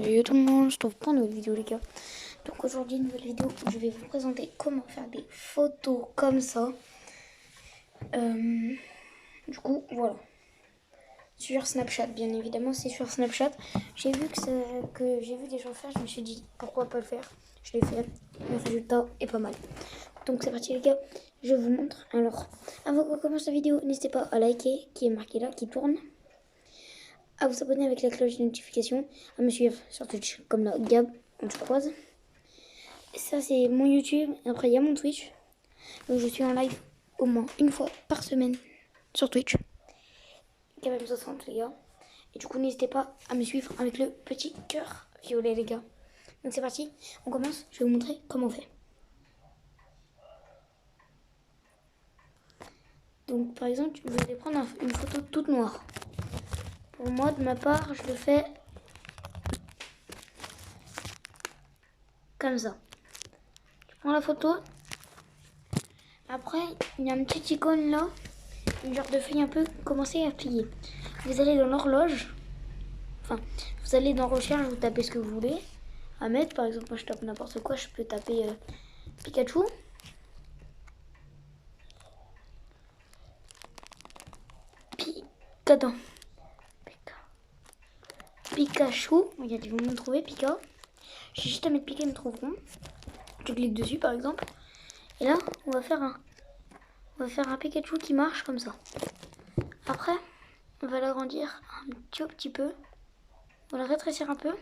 Salut tout le monde, je trouve pour une nouvelle vidéo les gars. Donc aujourd'hui une nouvelle vidéo où je vais vous présenter comment faire des photos comme ça. Du coup voilà. Sur Snapchat, bien évidemment c'est sur Snapchat. J'ai vu que j'ai vu des gens faire, je me suis dit pourquoi pas le faire. Je l'ai fait, le résultat est pas mal. Donc c'est parti les gars, je vous montre. Alors avant qu'on commence la vidéo, n'hésitez pas à liker, qui est marqué là, qui tourne. À vous abonner avec la cloche de notification, à me suivre sur Twitch comme là, Gab, on se croise. Et ça c'est mon YouTube, et après il y a mon Twitch. Donc je suis en live au moins une fois par semaine sur Twitch. Gab60 les gars. Et du coup n'hésitez pas à me suivre avec le petit cœur violet les gars. Donc c'est parti, on commence, je vais vous montrer comment on fait. Donc par exemple, je vais prendre une photo toute noire. Pour moi, de ma part, je le fais comme ça. Je prends la photo. Après, il y a une petite icône là, une genre de feuille un peu, commencez à plier. Vous allez dans l'horloge, enfin, vous allez dans recherche, vous tapez ce que vous voulez à mettre. Par exemple, moi je tape n'importe quoi, je peux taper Pikachu. Attends. Pikachu, regardez, vous me trouvez Pika. J'ai juste à mettre Pika, ils me trouveront. Je clique dessus par exemple. Et là, on va faire un Pikachu qui marche comme ça. Après, on va l'agrandir un petit peu. On va le rétrécir un peu.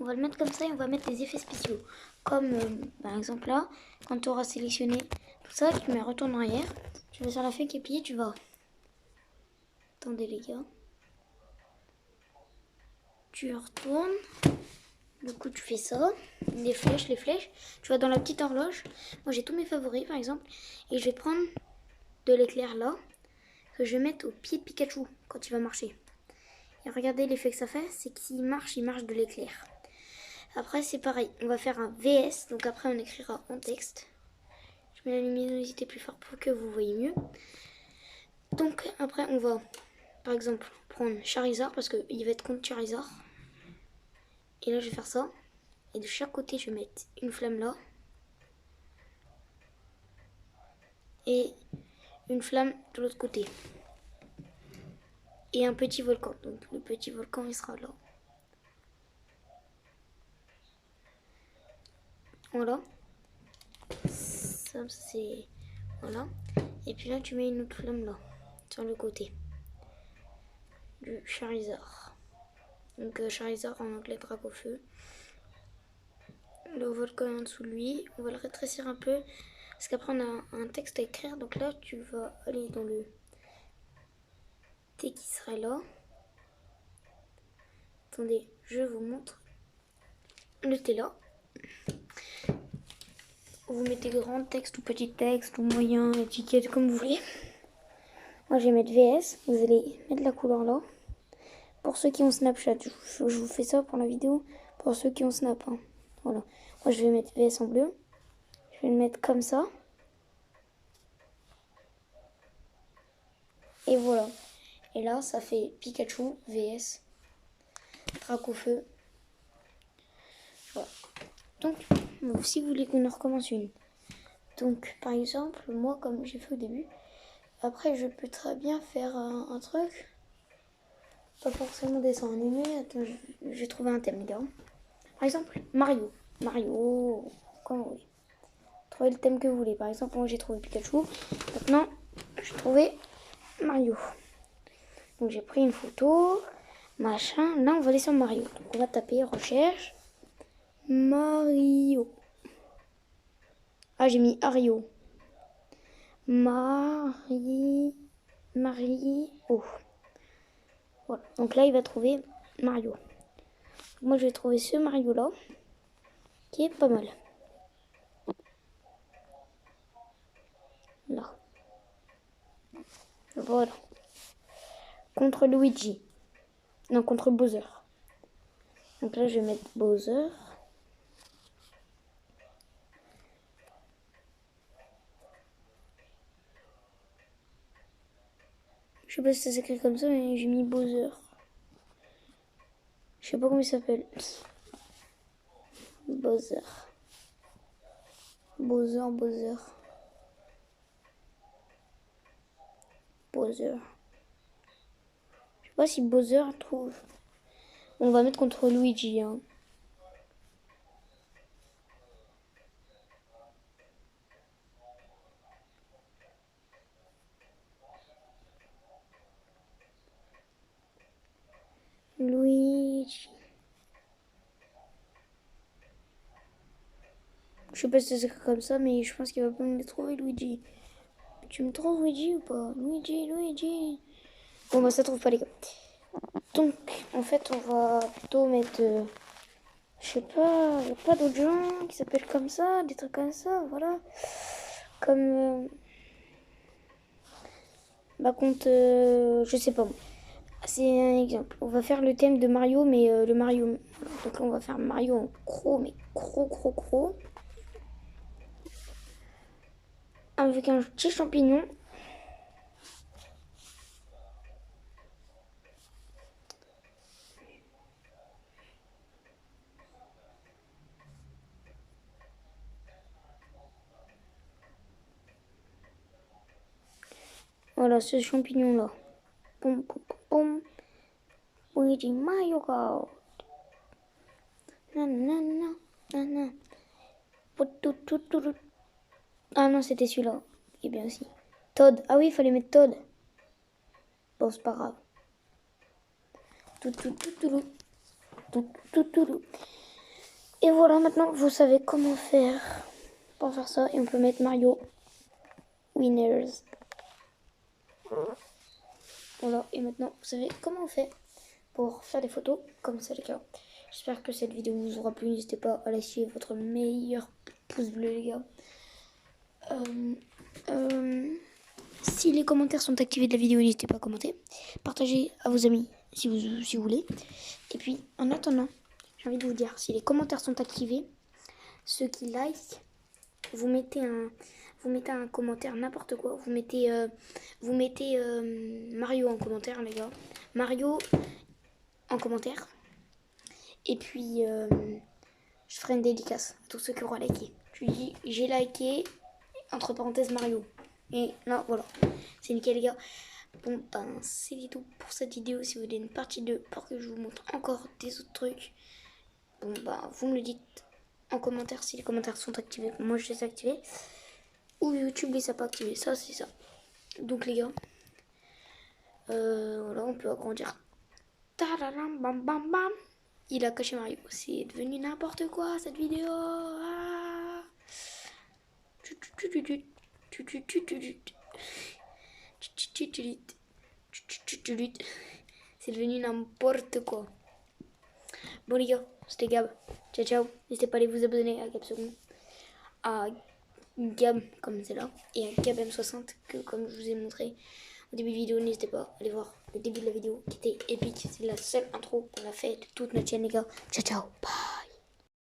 On va le mettre comme ça et on va mettre des effets spéciaux. Comme par exemple là, quand tu auras sélectionné tout ça, tu mets retourne en arrière. Tu vas sur la feuille qui est pliée, tu vas. Attendez les gars. Tu retournes. Du coup, tu fais ça. Les flèches. Tu vas dans la petite horloge. Moi, j'ai tous mes favoris par exemple. Et je vais prendre de l'éclair là. Que je vais mettre au pied de Pikachu quand il va marcher. Et regardez l'effet que ça fait. C'est qu'il marche, il marche de l'éclair. Après, c'est pareil. On va faire un VS. Donc après, on écrira en texte. Je mets la luminosité plus fort pour que vous voyez mieux. Donc après, on va, par exemple, prendre Charizard parce qu'il va être contre Charizard. Et là, je vais faire ça. Et de chaque côté, je vais mettre une flamme là. Et une flamme de l'autre côté. Et un petit volcan. Donc le petit volcan, il sera là. Voilà. Ça, c'est... Voilà. Et puis là, tu mets une autre flamme là. Sur le côté. Du Charizard. Donc Charizard en anglais, drape au feu. Le volcan en dessous de lui. On va le rétrécir un peu. Parce qu'après, on a un texte à écrire. Donc là, tu vas aller dans le T qui serait là. Attendez, je vous montre. Le T là. Vous mettez grand texte ou petit texte ou moyen, étiquette, comme vous voulez. Moi, je vais mettre VS. Vous allez mettre la couleur là. Pour ceux qui ont Snapchat, je vous fais ça pour la vidéo. Pour ceux qui ont Snap. Hein. Voilà. Moi, je vais mettre VS en bleu. Je vais le mettre comme ça. Et voilà. Et là, ça fait Pikachu VS. Drac au feu. Voilà. Donc, si vous voulez qu'on en recommence une. Donc, par exemple, moi, comme j'ai fait au début, après, je peux très bien faire un truc. Pas forcément dessin animé. Attends, je vais trouver un thème, les gars. Par exemple, Mario. Mario, comme vous voulez. Trouvez le thème que vous voulez. Par exemple, moi, j'ai trouvé Pikachu. Maintenant, j'ai trouvé Mario. Donc, j'ai pris une photo. Machin. Là, on va aller sur Mario. Donc, on va taper recherche. Mario. Ah, j'ai mis Ario. Mario. Voilà. Donc là, il va trouver Mario. Moi, je vais trouver ce Mario-là, qui est pas mal. Là. Voilà. Contre Luigi. Non, contre Bowser. Donc là, je vais mettre Bowser. Je sais pas si ça s'écrit comme ça, mais j'ai mis Bowser. Je sais pas comment il s'appelle. Bowser. Bowser. Je sais pas si Bowser trouve. On va mettre contre Luigi. Hein. Luigi. Je sais pas si c'est comme ça, mais je pense qu'il va pas me les trouver, Luigi. Tu me trouves Luigi ou pas? Luigi. Bon, bah ça trouve pas, les gars. Donc, en fait, on va plutôt mettre... je sais pas, il n'y a pas d'autres gens qui s'appellent comme ça, des trucs comme ça, voilà. Comme... bah, contre... je sais pas. C'est un exemple. On va faire le thème de Mario, mais le Mario... Donc là, on va faire Mario en gros, mais gros. Avec un petit champignon. Voilà, ce champignon-là. Boum. Luigi Mario Kart. Nanana. Ah non, c'était celui-là. Il est bien aussi. Todd. Ah oui, il fallait mettre Todd. Bon, c'est pas grave. Et voilà, maintenant, vous savez comment faire pour faire ça. Et on peut mettre Mario Winners. Voilà, et maintenant, vous savez comment on fait pour faire des photos comme ça, les gars. J'espère que cette vidéo vous aura plu. N'hésitez pas à lâcher votre meilleur pouce bleu, les gars. Si les commentaires sont activés de la vidéo, n'hésitez pas à commenter. Partagez à vos amis si vous voulez. Et puis, en attendant, j'ai envie de vous dire, si les commentaires sont activés, ceux qui like, vous mettez un commentaire, n'importe quoi. Vous mettez Mario en commentaire, les gars. Mario en commentaire. Et puis, je ferai une dédicace à tous ceux qui auront liké. Je dis, j'ai liké, entre parenthèses, Mario. Et là, voilà. C'est nickel, les gars. Bon, ben, c'est tout pour cette vidéo. Si vous voulez une partie 2 pour que je vous montre encore des autres trucs, bon, ben, vous me le dites en commentaire si les commentaires sont activés. Moi, je les ai activés. Ou YouTube les a pas activés. Ça, c'est ça. Donc, les gars, voilà, on peut agrandir. Tadadam, bam, bam, bam. Il a caché Mario. C'est devenu n'importe quoi, cette vidéo. Ah. C'est devenu n'importe quoi. Bon les gars, c'était Gab. Ciao. N'hésitez pas à aller vous abonner à Gab Second. À Gab comme c'est là. Et à Gab M60 que comme je vous ai montré au début de vidéo. N'hésitez pas à aller voir le début de la vidéo qui était épique. C'est la seule intro qu'on a fait de toute notre chaîne les gars. Ciao. Bye.